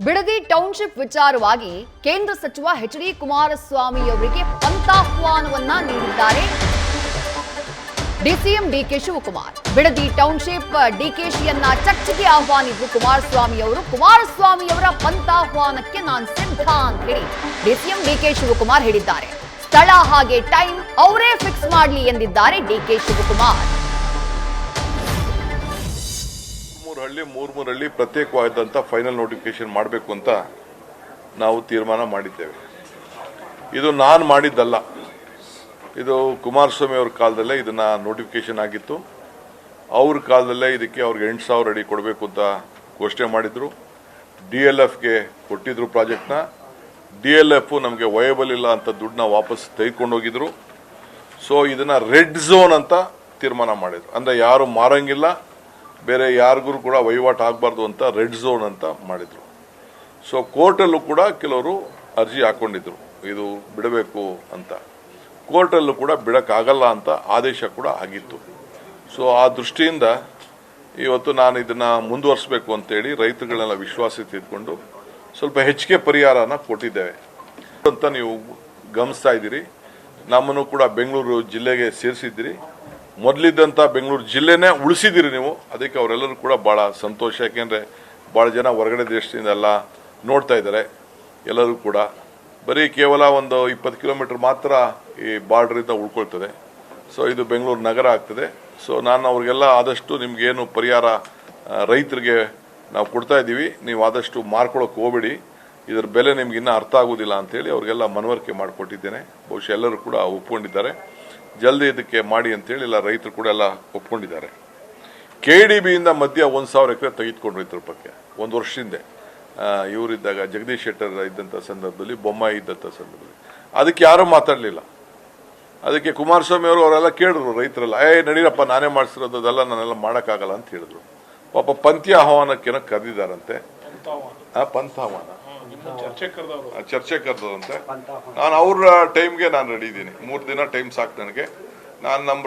Bidadi township ವಿಚಾರವಾಗಿ ಕೇಂದ್ರ ಸಚಿವ ಎಚ್.ಡಿ. ಕುಮಾರಸ್ವಾಮಿ ಅವರಿಗೆ ಪಂಥಾಹ್ವಾನವನ್ನ ನೀಡಿದ್ದಾರೆ DCM DK Shivakumar. Bidadi township ಡಿಕೆಶಿಯನ್ನ ಚರ್ಚೆಗೆ ಆಹ್ವಾನಿಸಿದ್ರು ಕುಮಾರಸ್ವಾಮಿ ಅವರು. ಕುಮಾರಸ್ವಾಮಿ ಅವರ ಪಂಥಾಹ್ವಾನಕ್ಕೆ ನಾನು ಸಿದ್ಧ ಅಂತ ಹೇಳಿ ಡಿಸಿಎಂ ಡಿಕೆ ಶಿವಕುಮಾರ್ ಹೇಳಿದ್ದಾರೆ. ಸ್ಥಳ ಹಾಗೆ ಟೈಮ್ ಅವರೇ ಫಿಕ್ಸ್ ಮಾಡಲಿ ಎಂದಿದ್ದಾರೆ ಡಿಕೆ ಶಿವಕುಮಾರ್. ಮೂರು ಪ್ರತ್ಯೇಕವಾದಂಥ ಫೈನಲ್ ನೋಟಿಫಿಕೇಶನ್ ಮಾಡಬೇಕು ಅಂತ ನಾವು ತೀರ್ಮಾನ ಮಾಡಿದ್ದೇವೆ. ಇದು ನಾನು ಮಾಡಿದ್ದಲ್ಲ, ಇದು ಕುಮಾರಸ್ವಾಮಿ ಅವ್ರ ಕಾಲದಲ್ಲೇ ಇದನ್ನ ನೋಟಿಫಿಕೇಶನ್ ಆಗಿತ್ತು. ಅವ್ರ ಕಾಲದಲ್ಲೇ ಇದಕ್ಕೆ ಅವ್ರಿಗೆ 8,000 ಅಡಿ ಕೊಡಬೇಕು ಅಂತ ಘೋಷಣೆ ಮಾಡಿದ್ರು. DLFಗೆ ಕೊಟ್ಟಿದ್ರು ಪ್ರಾಜೆಕ್ಟ್ನ. DLF ನಮಗೆ ವಯಬಲ್ ಇಲ್ಲ ಅಂತ ದುಡ್ಡನ್ನ ವಾಪಸ್ ತೆಗೆದುಕೊಂಡು ಹೋಗಿದ್ರು. ಸೊ ಇದನ್ನ ರೆಡ್ ಝೋನ್ ಅಂತ ತೀರ್ಮಾನ ಮಾಡಿದ್ರು. ಅಂದ್ರೆ ಯಾರು ಮಾರಂಗಿಲ್ಲ, ಬೇರೆ ಯಾರಿಗೂ ಕೂಡ ವಹಿವಾಟು ಆಗಬಾರ್ದು ಅಂತ ರೆಡ್ ಝೋನ್ ಅಂತ ಮಾಡಿದ್ರು. ಸೊ ಕೋರ್ಟಲ್ಲೂ ಕೂಡ ಕೆಲವರು ಅರ್ಜಿ ಹಾಕೊಂಡಿದ್ರು ಇದು ಬಿಡಬೇಕು ಅಂತ. ಕೋರ್ಟಲ್ಲೂ ಕೂಡ ಬಿಡಕ್ಕಾಗಲ್ಲ ಅಂತ ಆದೇಶ ಕೂಡ ಆಗಿತ್ತು. ಸೊ ಆ ದೃಷ್ಟಿಯಿಂದ ಇವತ್ತು ನಾನು ಇದನ್ನ ಮುಂದುವರಿಸಬೇಕು ಅಂತೇಳಿ ರೈತರುಗಳನ್ನೆಲ್ಲ ವಿಶ್ವಾಸ ತೆಗೆದುಕೊಂಡು ಸ್ವಲ್ಪ ಹೆಚ್ಚಿಗೆ ಪರಿಹಾರನ ಕೊಟ್ಟಿದ್ದೇವೆ ಅಂತ ನೀವು ಗಮನಿಸ್ತಾ ಇದ್ದೀರಿ. ನಮ್ಮನ್ನು ಕೂಡ ಬೆಂಗಳೂರು ಜಿಲ್ಲೆಗೆ ಸೇರಿಸಿದ್ದೀರಿ. ಮೊದಲಿದ್ದಂಥ ಬೆಂಗಳೂರು ಜಿಲ್ಲೆನೇ ಉಳಿಸಿದಿರಿ ನೀವು. ಅದಕ್ಕೆ ಅವರೆಲ್ಲರೂ ಕೂಡ ಭಾಳ ಸಂತೋಷ. ಯಾಕೆಂದರೆ ಭಾಳ ಜನ ಹೊರಗಡೆ ದೇಶದಿಂದ ಎಲ್ಲ ನೋಡ್ತಾ ಇದ್ದಾರೆ. ಎಲ್ಲರೂ ಕೂಡ ಬರೀ ಕೇವಲ ಒಂದು 20 ಕಿಲೋಮೀಟರ್ ಮಾತ್ರ ಈ ಬಾರ್ಡ್ರಿಂದ ಉಳ್ಕೊಳ್ತದೆ. ಸೊ ಇದು ಬೆಂಗಳೂರು ನಗರ ಆಗ್ತದೆ. ಸೊ ನಾನು ಅವ್ರಿಗೆಲ್ಲ ಆದಷ್ಟು ನಿಮ್ಗೇನು ಪರಿಹಾರ ರೈತರಿಗೆ ನಾವು ಕೊಡ್ತಾ ಇದ್ದೀವಿ, ನೀವು ಆದಷ್ಟು ಮಾರ್ಕೊಳ್ಳೋಕೆ ಹೋಗಬೇಡಿ, ಇದರ ಬೆಲೆ ನಿಮ್ಗೆ ಇನ್ನೂ ಅರ್ಥ ಆಗೋದಿಲ್ಲ ಅಂತೇಳಿ ಅವ್ರಿಗೆಲ್ಲ ಮನವರಿಕೆ ಮಾಡಿಕೊಟ್ಟಿದ್ದೇನೆ. ಬಹುಶಃ ಎಲ್ಲರೂ ಕೂಡ ಒಪ್ಕೊಂಡಿದ್ದಾರೆ. ಜಲ್ದಿ ಇದಕ್ಕೆ ಮಾಡಿ ಅಂತೇಳಿ ಎಲ್ಲ ರೈತರು ಕೂಡ ಎಲ್ಲ ಒಪ್ಕೊಂಡಿದ್ದಾರೆ. KDBಯಿಂದ ಮಧ್ಯ 1,000 ಎಕರೆ ತೆಗೆದುಕೊಂಡು ರೈತರ ಬಗ್ಗೆ 1 ವರ್ಷದಿಂದ ಇವರಿದ್ದಾಗ ಜಗದೀಶ್ ಶೆಟ್ಟರ್ ಇದ್ದಂಥ ಸಂದರ್ಭದಲ್ಲಿ, ಬೊಮ್ಮಾಯಿ ಇದ್ದಂಥ ಸಂದರ್ಭದಲ್ಲಿ ಅದಕ್ಕೆ ಯಾರೂ ಮಾತಾಡಲಿಲ್ಲ. ಅದಕ್ಕೆ ಕುಮಾರಸ್ವಾಮಿ ಅವರು ಅವರೆಲ್ಲ ಕೇಳಿದ್ರು ರೈತರೆಲ್ಲ, ನಡೀರಪ್ಪ ನಾನೇ ಮಾಡಿಸಿರೋದಲ್ಲ, ನಾನೆಲ್ಲ ಮಾಡೋಕ್ಕಾಗಲ್ಲ ಅಂತ ಹೇಳಿದ್ರು. ಪಾಪ ಪಂಥೀಯ ಆಹ್ವಾನಕ್ಕೇನೋ ಕರೆದಿದ್ದಾರಂತೆ, ಪಂಥಾಹ್ವಾನ ಚರ್ಚೆ ಕರೆದಂತೆ. ನಾನು ಅವ್ರ ಟೈಮ್ಗೆ ನಾನು ರೆಡಿ ಇದ್ದೀನಿ. 3 ದಿನ ಟೈಮ್ ಸಾಕು ನನಗೆ. ನಾನು ನಮ್ಮ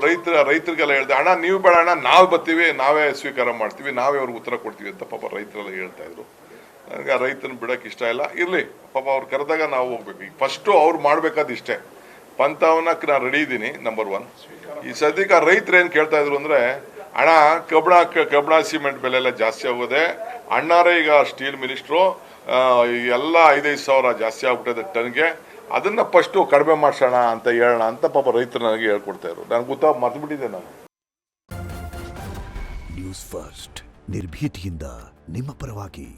ರೈತರಿಗೆಲ್ಲ ಹೇಳಿದೆ, ಅಣ್ಣ ನೀವು ಬೇಡ ಅಣ್ಣ, ನಾವು ಬರ್ತೀವಿ, ನಾವೇ ಸ್ವೀಕಾರ ಮಾಡ್ತೀವಿ, ನಾವೇ ಅವ್ರಿಗೆ ಉತ್ತರ ಕೊಡ್ತೀವಿ ಅಂತ ಪಾಪ ರೈತರೆಲ್ಲ ಹೇಳ್ತಾ ಇದ್ರು. ನನಗೆ ಆ ರೈತನ ಬಿಡಕ್ಕೆ ಇಷ್ಟ ಇಲ್ಲ. ಇರ್ಲಿ ಪಾಪ ಅವ್ರು ಕರೆದಾಗ ನಾವು ಹೋಗ್ಬೇಕು. ಈಗ ಫಸ್ಟು ಅವ್ರು ಮಾಡ್ಬೇಕಾದ ಇಷ್ಟೇ. ಪಂಥಾಹ್ವಾನಕ್ಕೆ ನಾನು ರೆಡಿ ಇದ್ದೀನಿ. ನಂಬರ್ 1. ಈ ಸದ್ಯಕ್ಕೆ ರೈತರು ಏನು ಕೇಳ್ತಾ ಇದ್ರು ಅಂದ್ರೆ, ಅಣ್ಣ ಕಬ್ಬಣ ಸಿಮೆಂಟ್ ಬೆಲೆ ಎಲ್ಲ ಜಾಸ್ತಿ ಆಗೋದೆ, ಅಣ್ಣಾರೇ ಈಗ ಸ್ಟೀಲ್ ಮಿನಿಸ್ಟ್ರು, ಎಲ್ಲ 5,000 ಸಾವಿರ ಜಾಸ್ತಿ ಆಗ್ಬಿಟ್ಟಿದೆ ಟನ್ಗೆ, ಅದನ್ನ ಫಸ್ಟು ಕಡಿಮೆ ಮಾಡ್ಸೋಣ ಅಂತ ಹೇಳೋಣ ಅಂತ ಪಾಪ ರೈತರು ನನಗೆ ಹೇಳ್ಕೊಡ್ತಾ ಇದ್ರು. ನನಗೆ ಗೊತ್ತಾ ಮರ್ತು ನಾನು. ನ್ಯೂಸ್ ಫಸ್ಟ್ ನಿರ್ಭೀತಿಯಿಂದ ನಿಮ್ಮ ಪರವಾಗಿ.